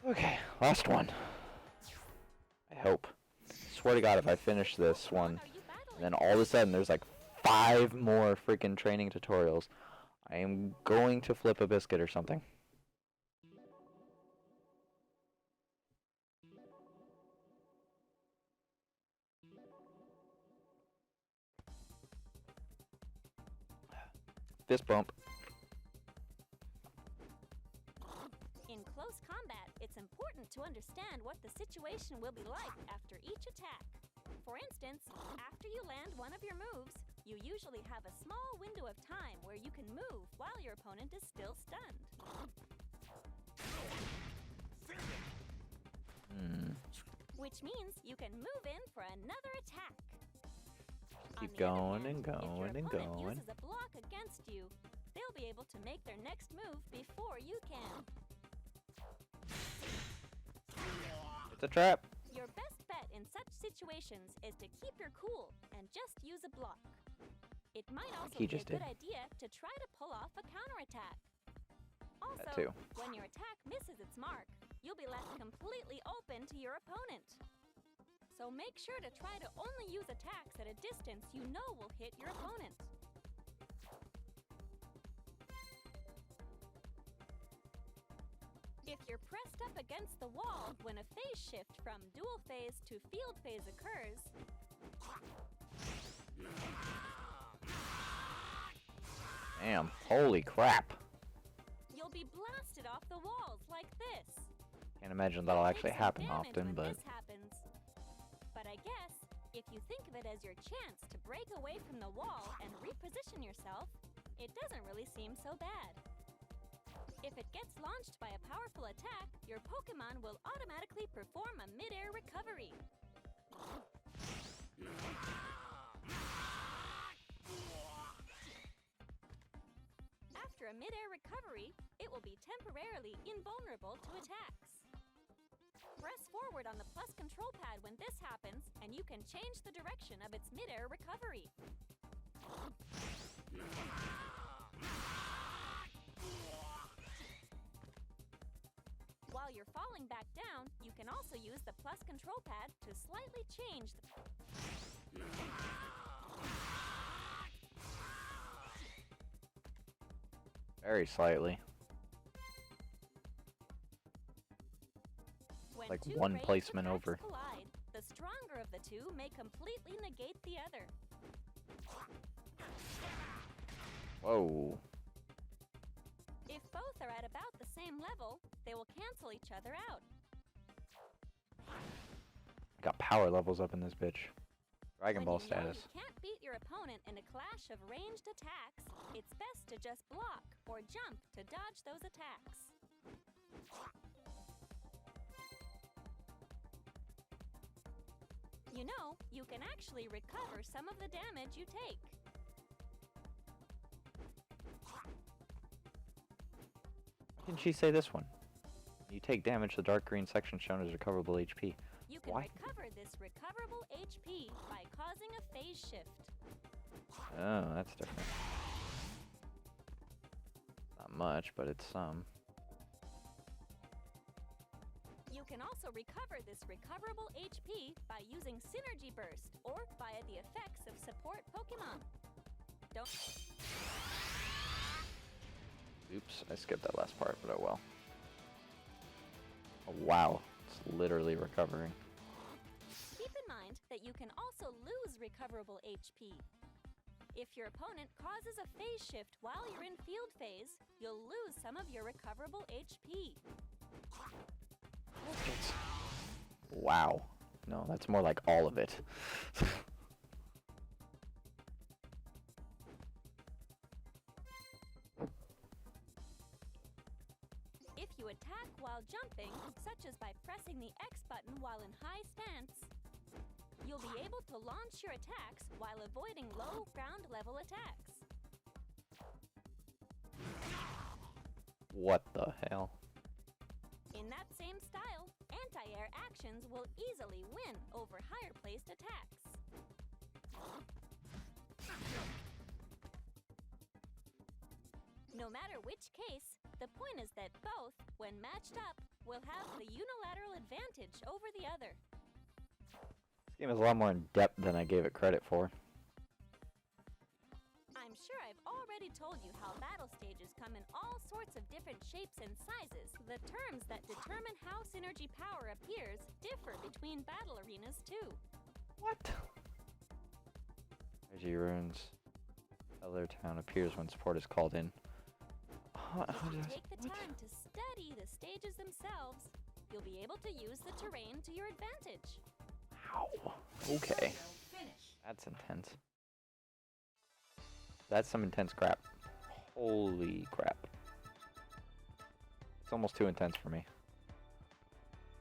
Okay, last one. I hope. Swear to God, if I finish this one, and then all of a sudden there's like 5 more freaking training tutorials, I am going to flip a biscuit or something. Fist bump. In close combat, it's important to understand what the situation will be like after each attack. For instance, after you land one of your moves, you usually have a small window of time where you can move while your opponent is still stunned. Which means you can move in for another attack. Keep going and going and going. If your opponent uses a block against you, they'll be able to make their next move before you can. It's a trap. Your best bet in such situations is to keep your cool and just use a block. It might also be a good idea to try to pull off a counterattack. Also, when your attack misses its mark, you'll be left completely open to your opponent. So make sure to try to only use attacks at a distance you know will hit your opponent. If you're pressed up against the wall when a phase shift from dual phase to field phase occurs, Damn, holy crap. You'll be blasted off the walls like this. Can't imagine that'll actually happen often, but this happens. But I guess if you think of it as your chance to break away from the wall and reposition yourself, it doesn't really seem so bad. If it gets launched by a powerful attack, your Pokemon will automatically perform a mid-air recovery. After a mid-air recovery, it will be temporarily invulnerable to attacks. Press forward on the plus control pad when this happens, and you can change the direction of its mid-air recovery. While you're falling back down, you can also use the plus control pad to slightly change the... very slightly. When like two one ranged placement attacks over. collide, the stronger of the two may completely negate the other. Whoa. If both are at about the same level, they will cancel each other out. Got power levels up in this bitch. Dragon Ball When you know status. you can't beat your opponent in a clash of ranged attacks, it's best to just block or jump to dodge those attacks. You know, you can actually recover some of the damage you take. Didn't she say this one? You take damage, the dark green section shown as recoverable HP. You can Why? recover this recoverable HP by causing a phase shift. Oh, that's different. Not much, but it's some. You can also recover this recoverable HP by using Synergy Burst or via the effects of support Pokemon. Don't... Oops, I skipped that last part, but oh well. Oh, wow, it's literally recovering. Keep in mind that you can also lose recoverable HP. If your opponent causes a phase shift while you're in field phase, you'll lose some of your recoverable HP. Wow. No, that's more like all of it. If you attack while jumping, such as by pressing the X button while in high stance, you'll be able to launch your attacks while avoiding low ground level attacks. What the hell? In that same style, anti-air actions will easily win over higher placed attacks. No matter which case, the point is that both, when matched up, will have the unilateral advantage over the other. This game is a lot more in depth than I gave it credit for. I'm sure I've already told you how battle stages come in all sorts of different shapes and sizes. The terms that determine how synergy power appears differ between battle arenas too. What? Energy runes. Other town appears when support is called in. If you take the time to study the stages themselves, you'll be able to use the terrain to your advantage. Ow. Okay. That's intense. That's some intense crap. Holy crap. It's almost too intense for me.